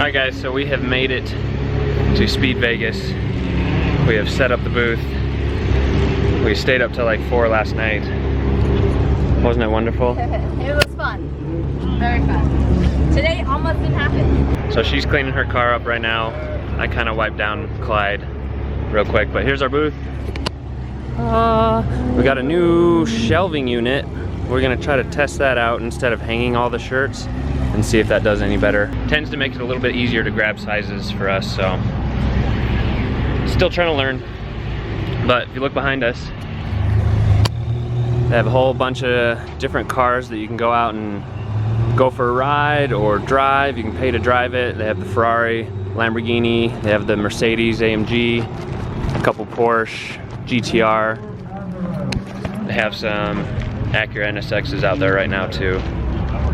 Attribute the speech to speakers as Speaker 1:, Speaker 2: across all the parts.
Speaker 1: Alright guys, so we have made it to Speed Vegas. We have set up the booth. We stayed up till like 4 last night. Wasn't it wonderful?
Speaker 2: It was fun. Very fun. Today almost didn't happen.
Speaker 1: So she's cleaning her car up right now. I kind of wiped down Clyde real quick, but here's our booth. We got a new shelving unit. We're gonna try to test that out instead of hanging all the shirts and see if that does any better. Tends to make it a little bit easier to grab sizes for us, so. Still trying to learn. But if you look behind us, they have a whole bunch of different cars that you can go out and go for a ride or drive. You can pay to drive it. They have the Ferrari, Lamborghini, they have the Mercedes AMG, a couple Porsche, GTR. They have some Acura NSXs out there right now too.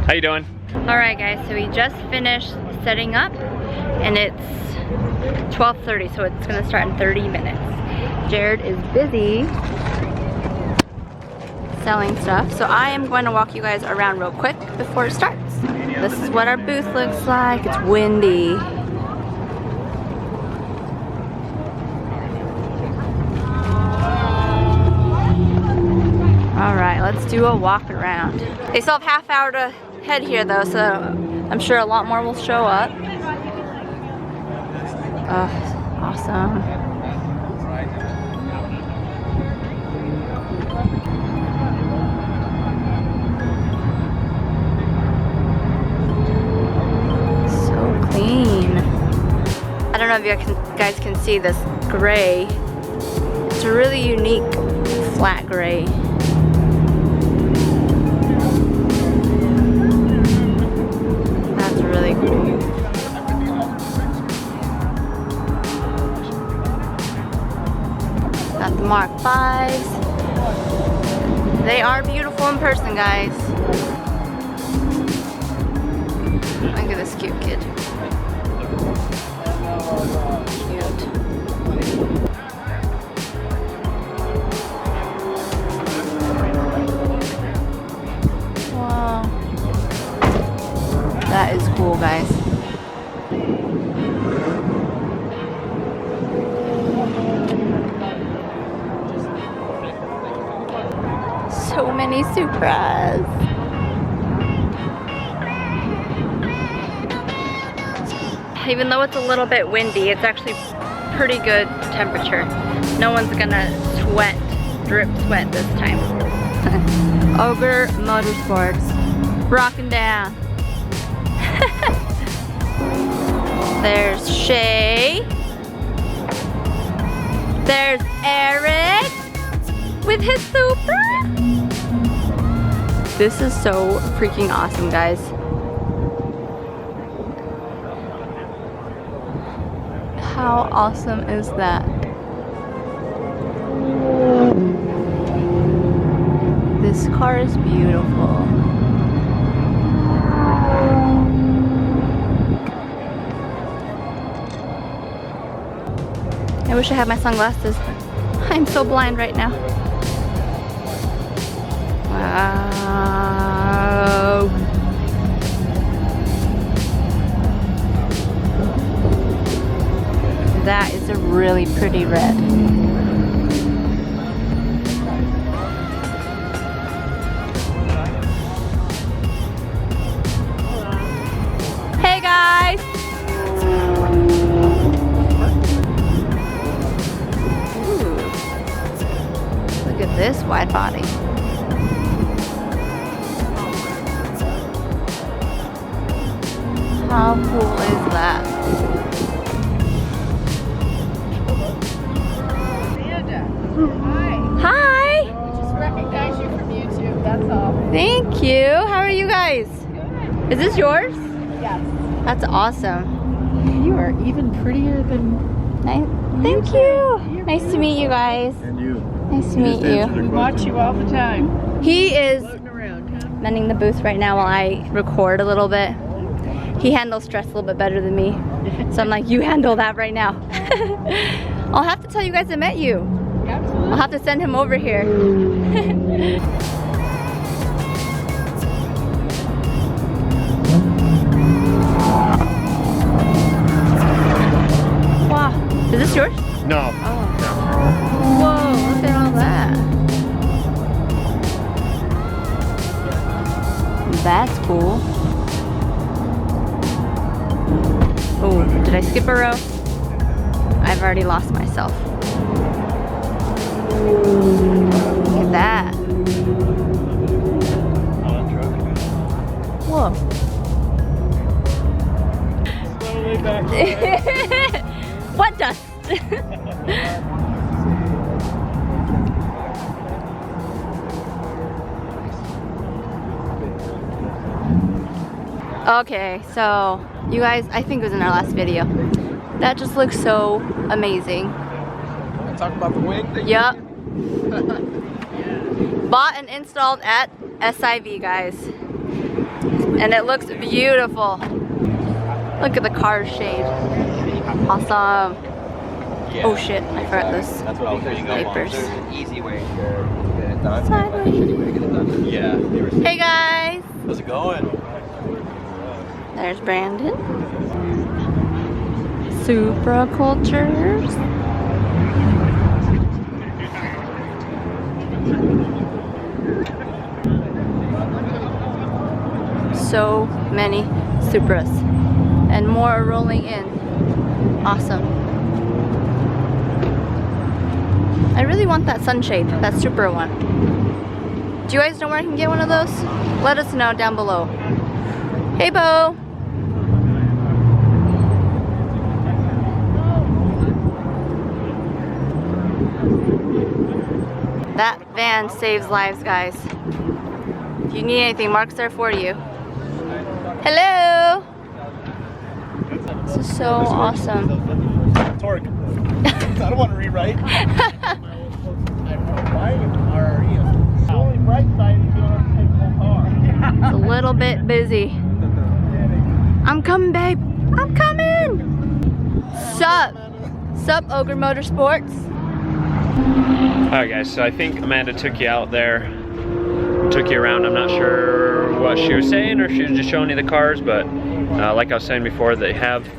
Speaker 1: How you doing?
Speaker 2: Alright guys, so we just finished setting up and it's 12:30, so it's gonna start in 30 minutes. Jarrod is busy selling stuff, so I am going to walk you guys around real quick before it starts. This is what our booth looks like. It's windy. Alright, let's do a walk around. They still have half hour to head here though, so I'm sure a lot more will show up. Oh, awesome. So clean. I don't know if you guys can see this gray. It's a really unique flat gray. That's really cool. Got the Mark 5s. They are beautiful in person, guys. Look at this cute kid. Cute. Wow. That is cool, guys. So many Supras. Even though it's a little bit windy, it's actually pretty good temperature. No one's gonna sweat, drip sweat this time. Ogre Motorsports, rocking down. There's Shay. There's Eric with his Supra. This is so freaking awesome, guys. How awesome is that? This car is beautiful. I wish I had my sunglasses. I'm so blind right now. Wow. That is a really pretty red. Hey guys! Ooh. Look at this wide body. How cool is that? Hi!
Speaker 3: We just recognize you from YouTube, that's all.
Speaker 2: Thank you. How are you guys?
Speaker 3: Good.
Speaker 2: Is this yours?
Speaker 3: Yes.
Speaker 2: That's awesome.
Speaker 3: You are even prettier than...
Speaker 2: Nice. Thank you. Nice to meet you guys.
Speaker 4: And you.
Speaker 2: Nice to meet you.
Speaker 3: We watch you all the time.
Speaker 2: He is
Speaker 3: Floating around, huh?
Speaker 2: mending the booth right now while I record a little bit. He handles stress a little bit better than me. So I'm like, you handle that right now. I'll have to tell you guys I met you.
Speaker 3: Absolutely.
Speaker 2: I'll have to send him over here. yours?
Speaker 1: No.
Speaker 2: Oh. Whoa, look at all that. That's cool. Oh, did I skip a row? I've already lost myself. Look at that. Whoa. What dust? Okay, so you guys, I think it was in our last video. That just looks so amazing.
Speaker 4: Talk about the wing thing.
Speaker 2: Yep. Bought and installed at SIV, guys. And it looks beautiful. Look at the car shade. Awesome.
Speaker 4: Yeah.
Speaker 2: Oh shit, I forgot those
Speaker 4: That's what I was reading up on.
Speaker 2: papers.
Speaker 4: There's an easy way to get it done.
Speaker 2: Sideways.
Speaker 4: Shitty way to get it done. Yeah.
Speaker 2: Hey guys.
Speaker 4: How's it going?
Speaker 2: There's Brandon. Supra cultures. So many Supras. And more are rolling in. Awesome. I really want that sunshade, that Supra one. Do you guys know where I can get one of those? Let us know down below. Hey Bo! That van saves lives, guys. If you need anything, Mark's there for you. Hello! This is so awesome.
Speaker 4: Torque. I don't want to rewrite.
Speaker 2: It's a little bit busy. I'm coming, babe. I'm coming! Sup? Sup, Ogre Motorsports?
Speaker 1: Alright guys, so I think Amanda took you out there, took you around. I'm not sure what she was saying or she was just showing you the cars, but like I was saying before, they have a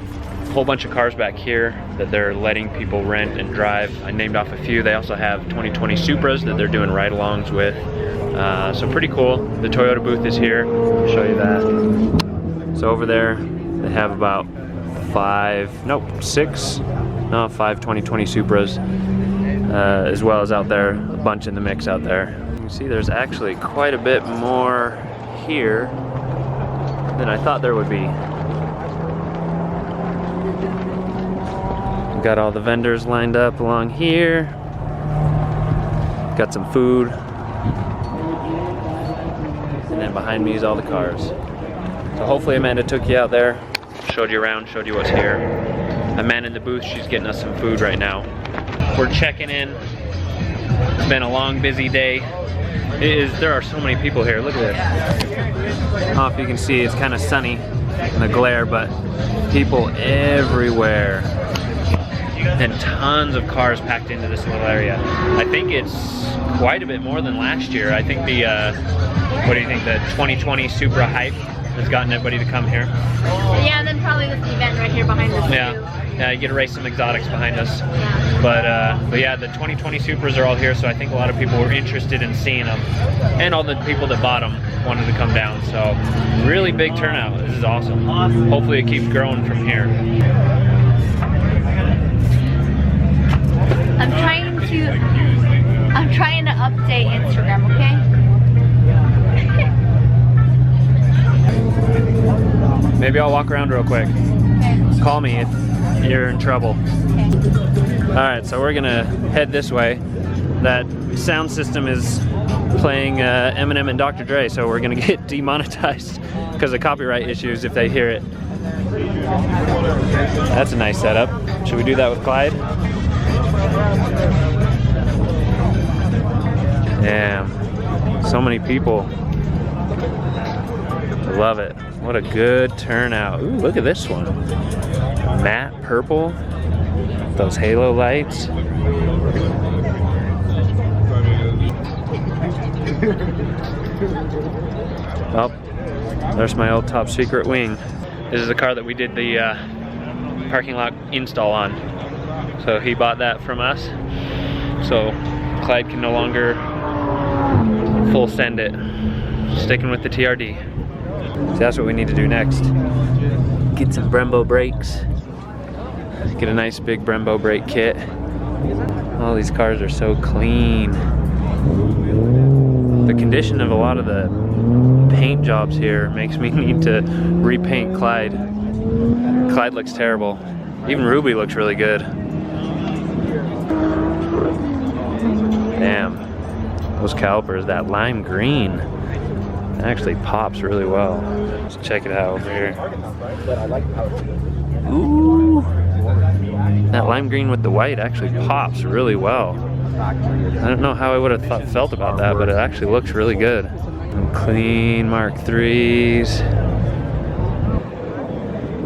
Speaker 1: whole bunch of cars back here that they're letting people rent and drive. I named off a few. They also have 2020 Supras that they're doing ride-alongs with. So pretty cool. The Toyota booth is here. I'll show you that. So over there, they have about 5 2020 Supras. As well as out there, a bunch in the mix out there. You can see there's actually quite a bit more here than I thought there would be. We've got all the vendors lined up along here. Got some food. And then behind me is all the cars. So hopefully Amanda took you out there, showed you around, showed you what's here. I'm manning the booth, she's getting us some food right now. We're checking in. It's been a long, busy day. There are so many people here. Look at this. I don't know if you can see, it's kind of sunny in the glare, but people everywhere. And tons of cars packed into this little area. I think it's quite a bit more than last year. I think the, what do you think, the 2020 Supra hype has gotten everybody to come here.
Speaker 2: Yeah, and then probably this event right here behind us.
Speaker 1: Yeah. Yeah, you get to race some exotics behind us. But yeah, the 2020 Supras are all here, so I think a lot of people were interested in seeing them. And all the people that bought them wanted to come down, so really big turnout. This is awesome. Hopefully it keeps growing from here.
Speaker 2: I'm trying to update Instagram, okay?
Speaker 1: Maybe I'll walk around real quick.
Speaker 2: Okay.
Speaker 1: Call me if you're in trouble.
Speaker 2: Okay.
Speaker 1: Alright, so we're gonna head this way. That sound system is playing Eminem and Dr. Dre, so we're gonna get demonetized because of copyright issues if they hear it. That's a nice setup. Should we do that with Clyde? Damn, so many people. Love it. What a good turnout. Ooh, look at this one. Matte purple. Those halo lights. Oh, there's my old top secret wing. This is the car that we did the parking lot install on. So he bought that from us. So Clyde can no longer full send it. Sticking with the TRD. So that's what we need to do next. Get some Brembo brakes. Get a nice big Brembo brake kit. All these cars are so clean. The condition of a lot of the paint jobs here makes me need to repaint Clyde. Clyde looks terrible. Even Ruby looks really good. Damn, those calipers, that lime green, actually pops really well. Let's check it out over here. Ooh, that lime green with the white actually pops really well. I don't know how I would have felt about that, but it actually looks really good. Some clean Mark IIIs.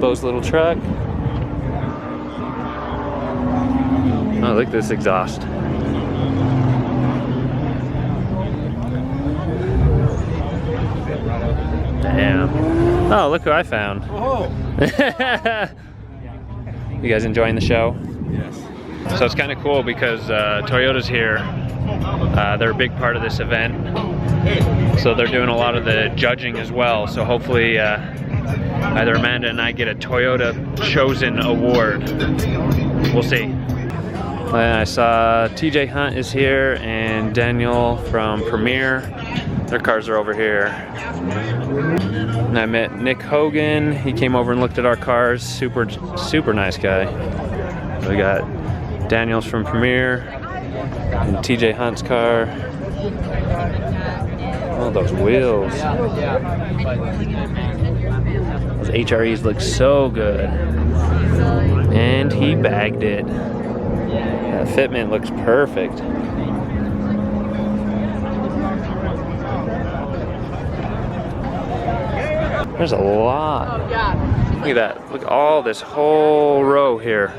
Speaker 1: Bo's little truck. Oh, look at this exhaust. Damn. Oh, look who I found. You guys enjoying the show?
Speaker 4: Yes.
Speaker 1: So it's kind of cool because Toyota's here. They're a big part of this event. So they're doing a lot of the judging as well. So hopefully either Amanda and I get a Toyota Chosen Award. We'll see. I saw TJ Hunt is here and Daniel from Premier. Their cars are over here. And I met Nick Hogan. He came over and looked at our cars. Super nice guy. We got Daniel's from Premier and TJ Hunt's car. Oh, those wheels. Those HREs look so good. And he bagged it. That fitment looks perfect. There's a lot. Look at that. Look at all this whole row here.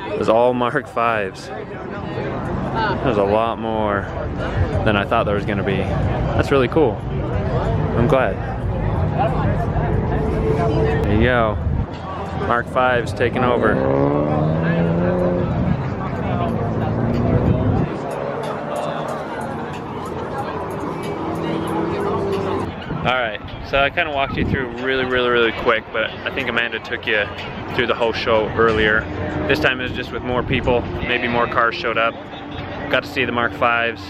Speaker 1: It's all Mark V's. There's a lot more than I thought there was gonna be. That's really cool. I'm glad. There you go. Mark V's taking over. Alright, so I kind of walked you through really quick, but I think Amanda took you through the whole show earlier. This time it was just with more people, maybe more cars showed up. Got to see the Mark V's.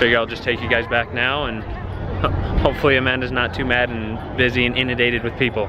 Speaker 1: Figure I'll just take you guys back now, and hopefully Amanda's not too mad and busy and inundated with people.